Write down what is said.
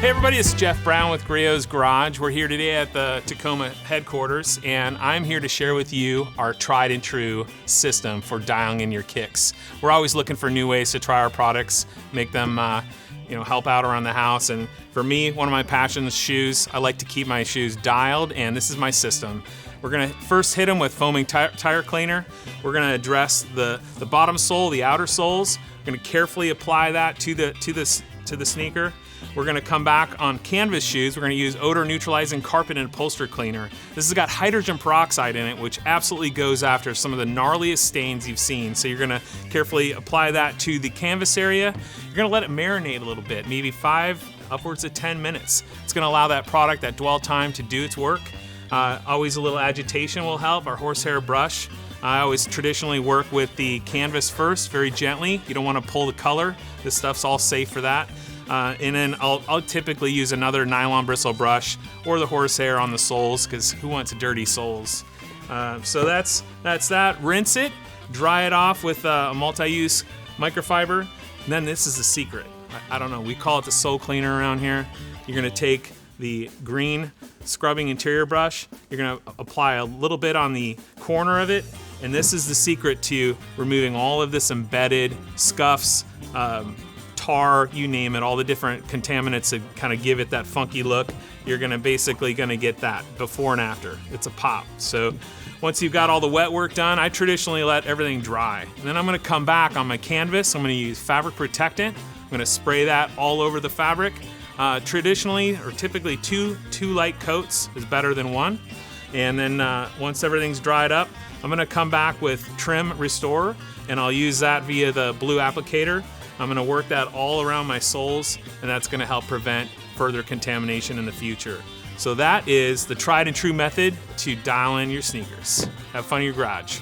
Hey everybody, it's Jeff Brown with Griot's Garage. We're here today at the Tacoma headquarters, and I'm here to share with you our tried and true system for dialing in your kicks. We're always looking for new ways to try our products, make them help out around the house. And for me, one of my passions is shoes. I like to keep my shoes dialed, and this is my system. We're gonna first hit them with foaming tire cleaner. We're gonna address the bottom sole, the outer soles. We're gonna carefully apply that to the sneaker. We're gonna come back on canvas shoes. We're gonna use Odor Neutralizing Carpet and Upholstery Cleaner. This has got hydrogen peroxide in it, which absolutely goes after some of the gnarliest stains you've seen. So you're gonna carefully apply that to the canvas area. You're gonna let it marinate a little bit, maybe 5 upwards of 10 minutes. It's gonna allow that product, that dwell time, to do its work. Always a little agitation will help. Our horsehair brush. I always traditionally work with the canvas first, very gently. You don't wanna pull the color. This stuff's all safe for that. And then I'll typically use another nylon bristle brush or the horsehair on the soles, because who wants dirty soles? So that's that. Rinse it, dry it off with a multi-use microfiber. And then this is the secret. I don't know, we call it the soul cleaner around here. You're gonna take the green scrubbing interior brush, you're gonna apply a little bit on the corner of it, and this is the secret to removing all of this embedded scuffs, tar, you name it, all the different contaminants that kind of give it that funky look. You're gonna basically get that before and after. It's a pop. So once you've got all the wet work done, I traditionally let everything dry. And then I'm gonna come back on my canvas. I'm gonna use fabric protectant. I'm gonna spray that all over the fabric. Traditionally, or typically two light coats is better than one. And then once everything's dried up, I'm gonna come back with Trim Restorer, and I'll use that via the blue applicator. I'm gonna work that all around my soles, and that's gonna help prevent further contamination in the future. So that is the tried and true method to dial in your sneakers. Have fun in your garage.